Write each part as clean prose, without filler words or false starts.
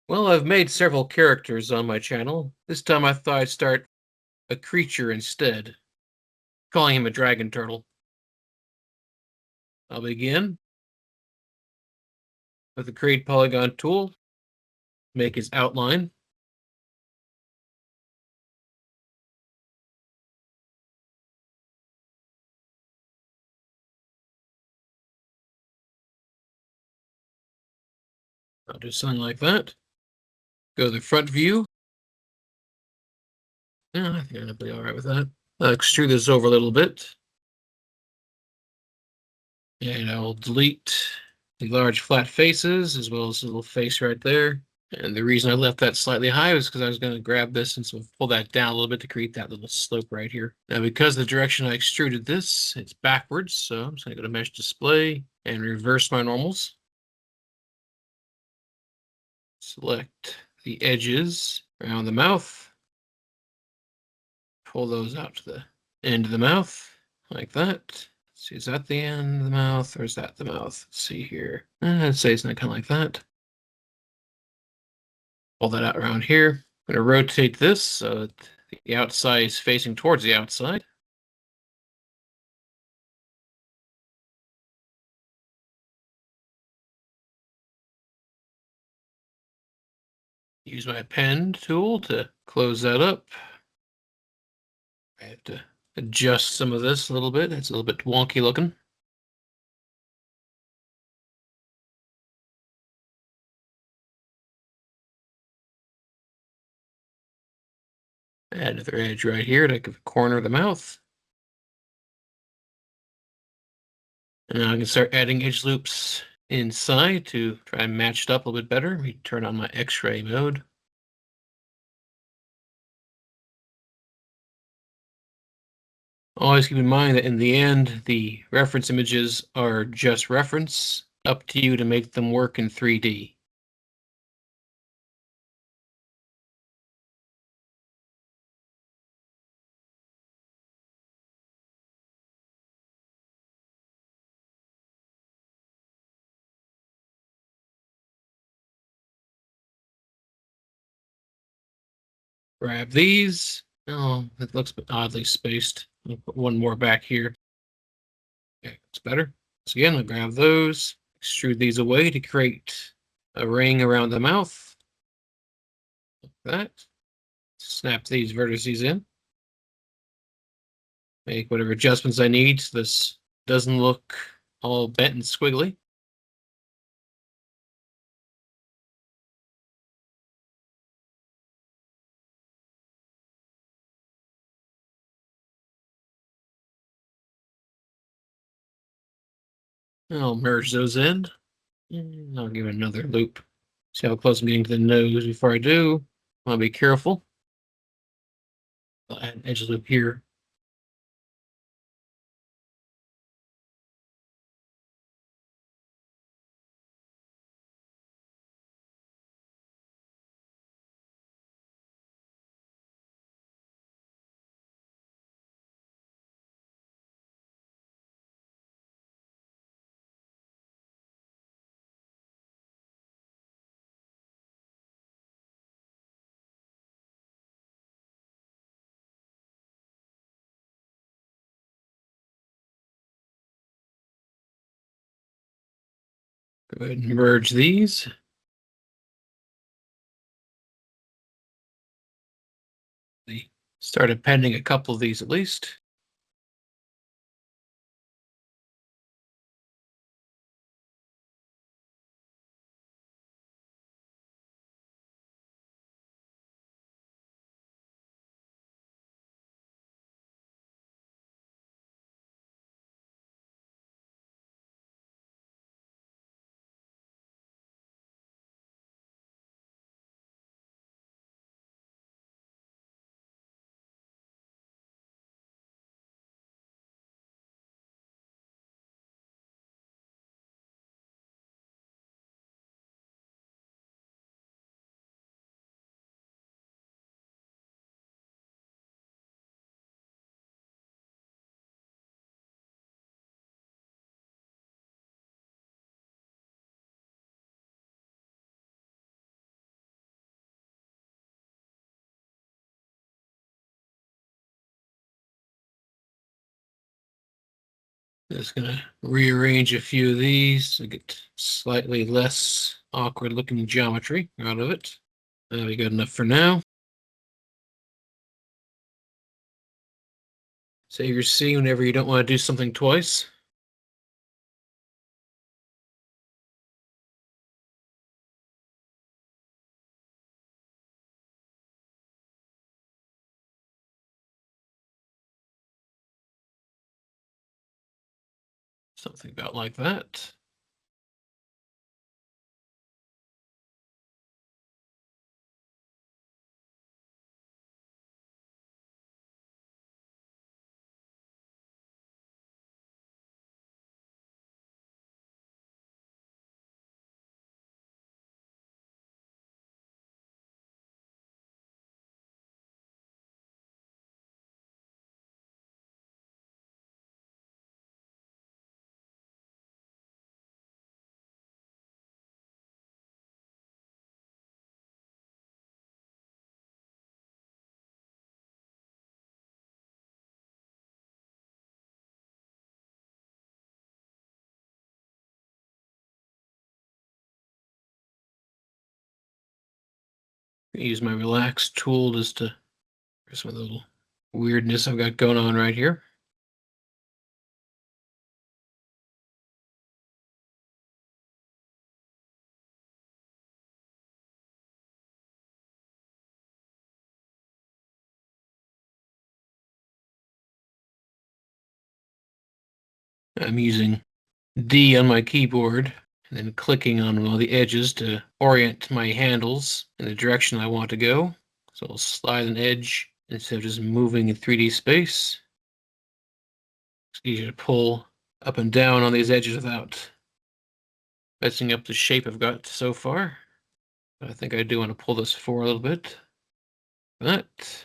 Well, I've made several characters on my channel. This time I thought I'd start a creature instead, calling him a dragon turtle. I'll begin with the Create Polygon tool, make his outline. I'll do something like that. Go to the front view. Yeah, I think I'll be all right with that. I'll extrude this over a little bit. And I'll delete the large flat faces as well as the little face right there. And the reason I left that slightly high was because I was going to grab this and so pull that down a little bit to create that little slope right here. Now, because the direction I extruded this, it's backwards. So I'm just going to go to Mesh Display and reverse my normals. Select the edges around the mouth. Pull those out to the end of the mouth like that. See, is that the end of the mouth or is that the mouth? Let's see here. I'd say it's not kind of like that. Pull that out around here. I'm going to rotate this so that the outside is facing towards the outside. Use my pen tool to close that up. I have to adjust some of this a little bit. It's a little bit wonky looking. Add another edge right here to give a corner of the mouth. And now I can start adding edge loops inside to try and match it up a little bit better. Let me turn on my X-ray mode. Always keep in mind that in the end, the reference images are just reference. Up to you to make them work in 3D. Grab these. Oh, it looks oddly spaced. I'll put one more back here. Okay, it's better. So again, I'll grab those, extrude these away to create a ring around the mouth. Like that. Snap these vertices in. Make whatever adjustments I need so this doesn't look all bent and squiggly. I'll merge those in. And I'll give it another loop. See how close I'm getting to the nose before I do. I'll be careful. I'll add an edge loop here. Go ahead and merge these. Start appending a couple of these at least. Just gonna rearrange a few of these to get slightly less awkward looking geometry out of it. That'll be good enough for now. Save your C whenever you don't want to do something twice. Something about like that. Use my relax tool just to for some of the little weirdness I've got going on right here. I'm using D on my keyboard and then clicking on all the edges to orient my handles in the direction I want to go. So I'll slide an edge instead of just moving in 3D space. It's easier to pull up and down on these edges without messing up the shape I've got so far. But I think I do want to pull this forward a little bit. That.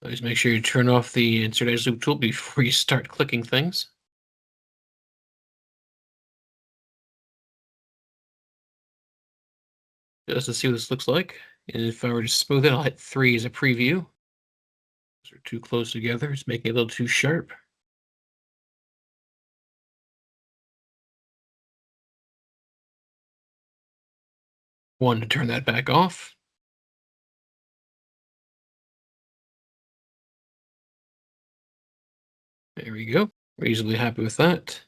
Always make sure you turn off the insert edge loop tool before you start clicking things. Just to see what this looks like. And if I were to smooth it, I'll hit 3 as a preview. Those are too close together. It's making it a little too sharp. 1 to turn that back off. There we go. Reasonably happy with that.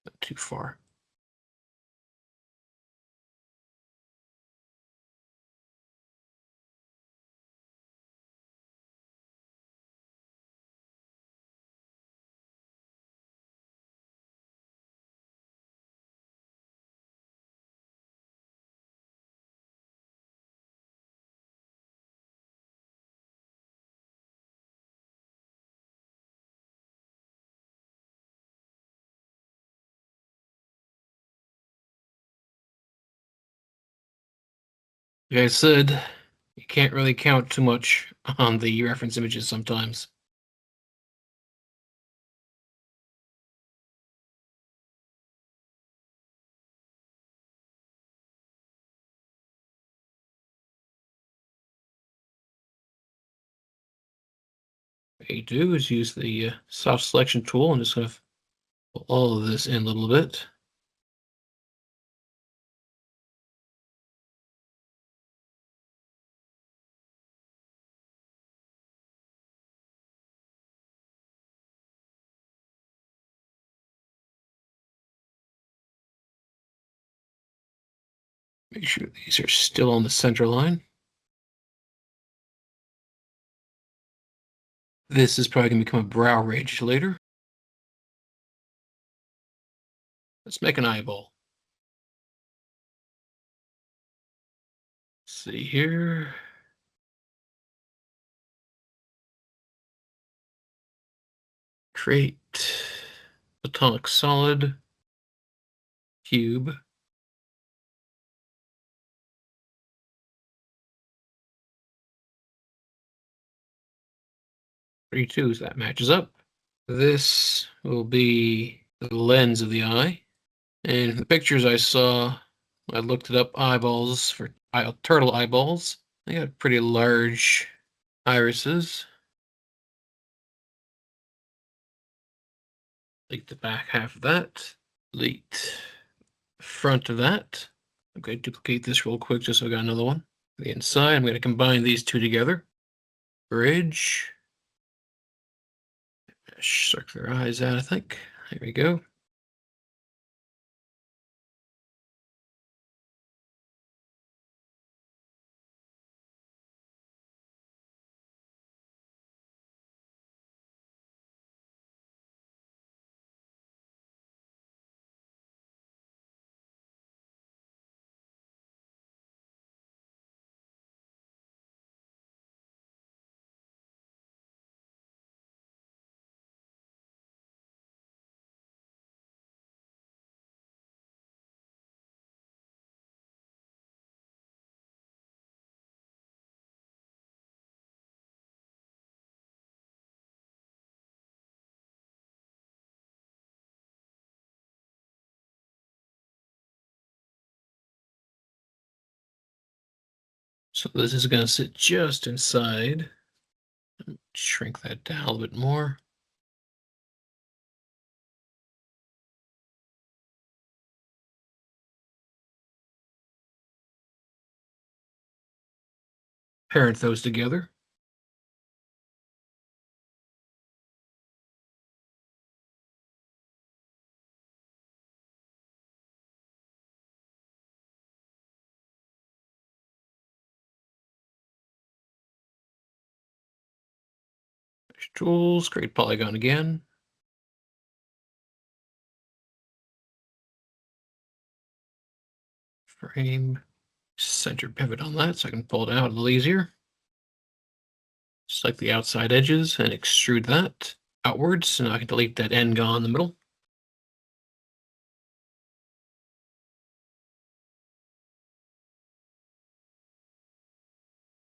Not too far. Like I said, you can't really count too much on the reference images sometimes. What you do is use the soft selection tool and just kind of pull all of this in a little bit. Make sure these are still on the center line. This is probably going to become a brow ridge later. Let's make an eyeball. Let's see here. Create atomic solid cube. 32, so that matches up. This will be the lens of the eye. And the pictures I saw, I looked it up, eyeballs for turtle eyeballs. They got pretty large irises. Delete the back half of that. Delete front of that. I'm going to duplicate this real quick just so I got another one. The inside, I'm going to combine these two together. Bridge. Circle their eyes out, I think. There we go. So this is going to sit just inside. Shrink that down a little bit more. Parent those together. Tools, create polygon again. Frame, center pivot on that so I can pull it out a little easier. Select the outside edges and extrude that outwards, and I can delete that end gone in the middle.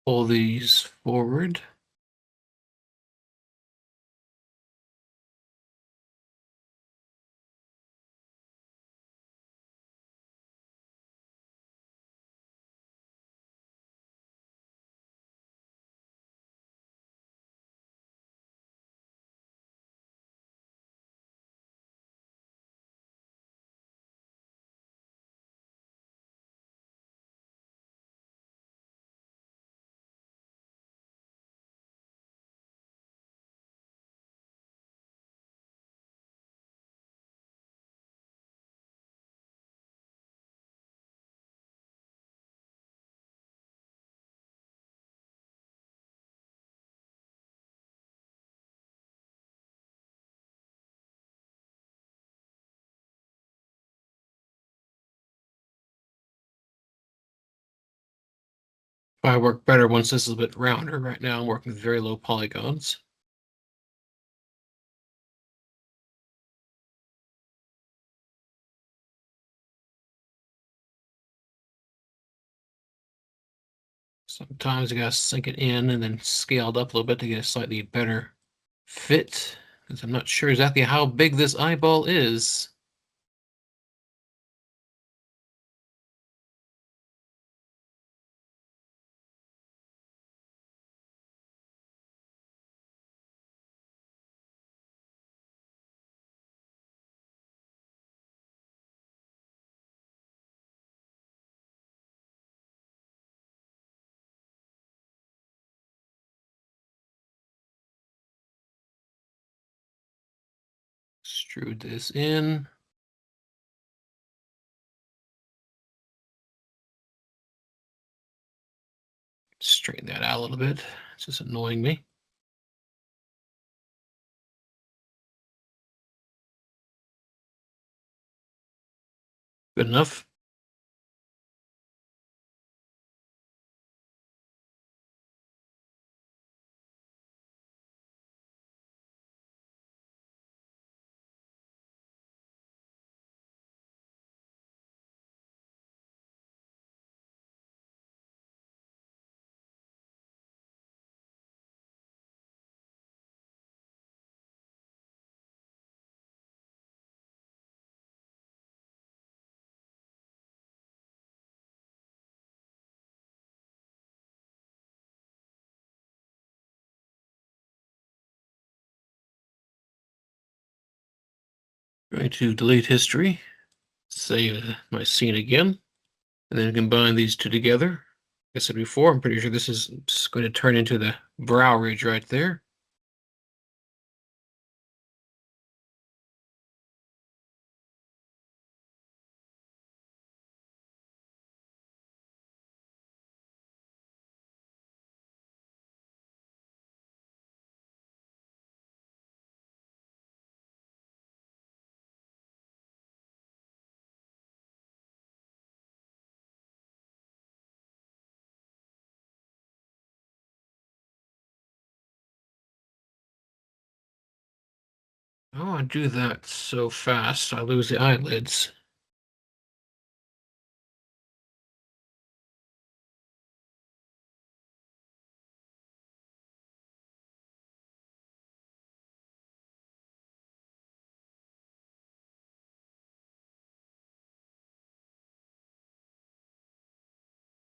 Pull these forward. I work better once this is a bit rounder. Right now I'm working with very low polygons. Sometimes you gotta sink it in and then scale it up a little bit to get a slightly better fit, because I'm not sure exactly how big this eyeball is. Extrude this in. Straighten that out a little bit. It's just annoying me. Good enough. Going to delete history, save my scene again, and then combine these two together. Like I said before, I'm pretty sure this is just going to turn into the brow ridge right there. Oh, I do that so fast, I lose the eyelids.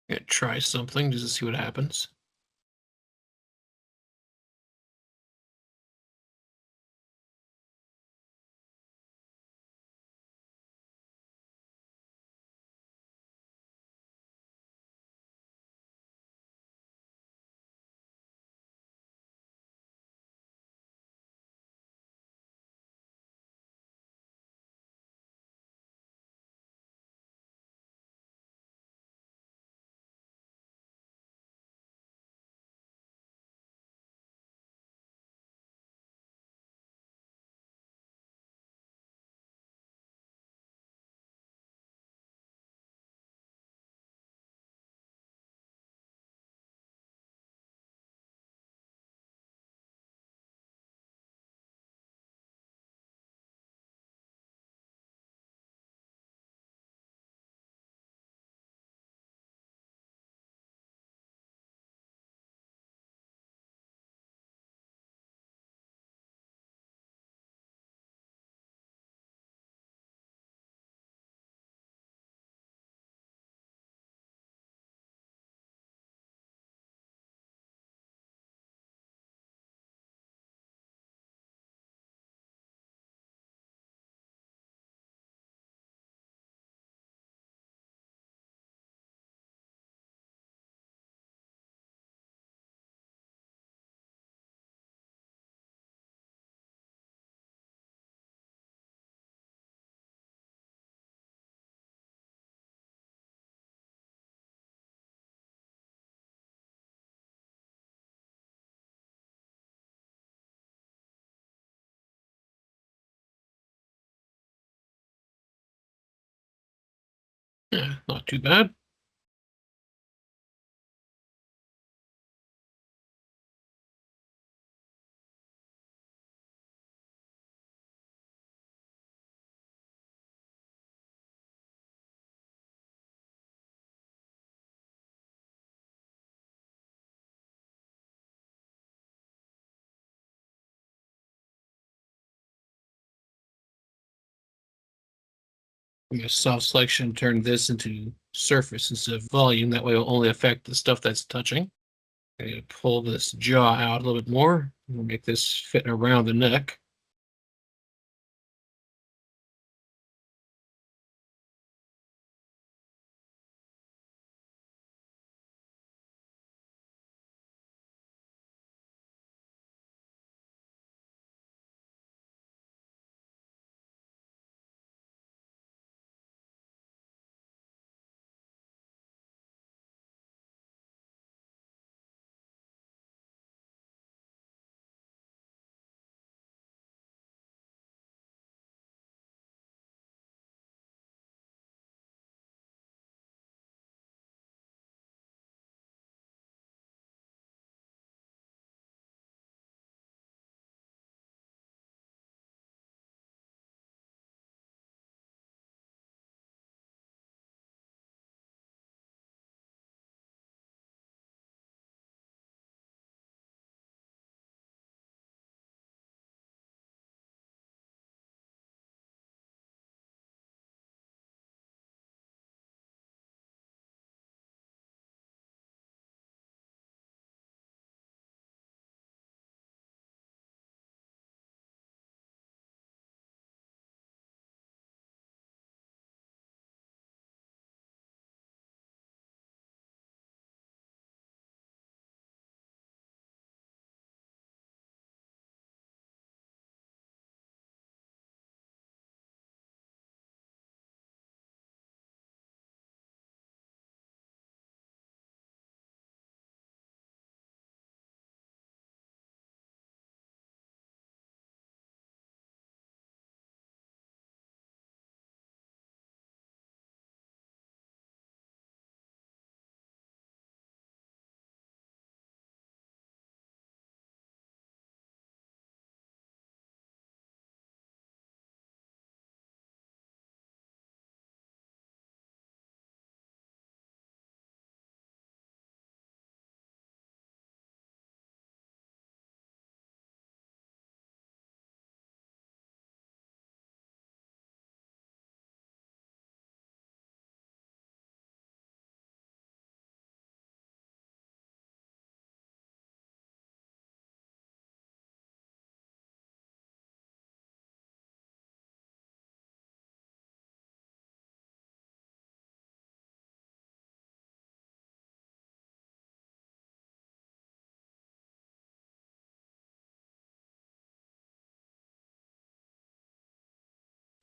I'm gonna try something just to see what happens. Yeah, not too bad. I'm gonna soft selection, turn this into surface instead of volume. That way, it'll only affect the stuff that's touching. I'm gonna pull this jaw out a little bit more. We'll make this fit around the neck.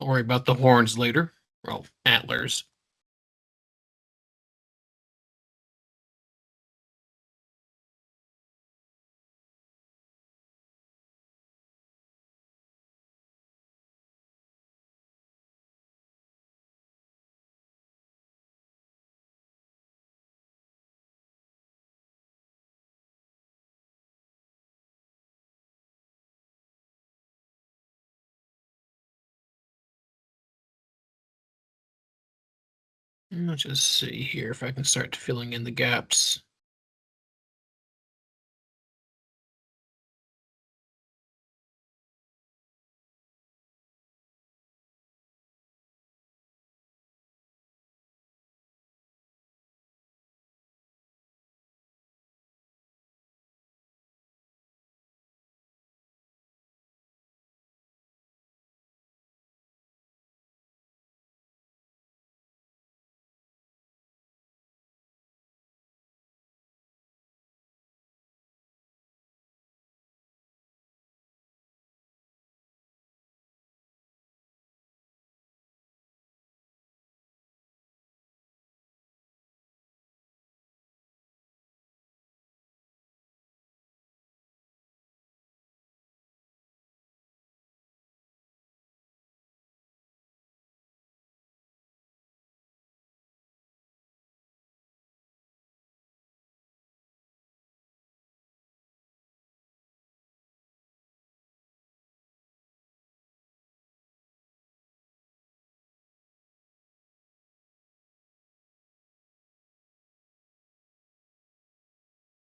I'll worry about the horns later. Well, antlers. Let's just see here if I can start filling in the gaps.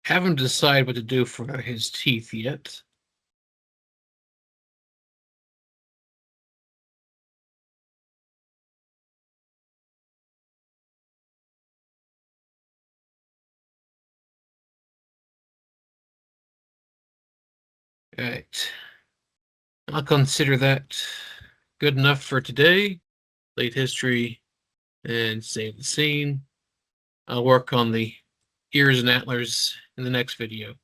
Haven't decided what to do for his teeth yet. Right. I'll consider that good enough for today. Late history and save the scene. I'll work on the ears and antlers in the next video.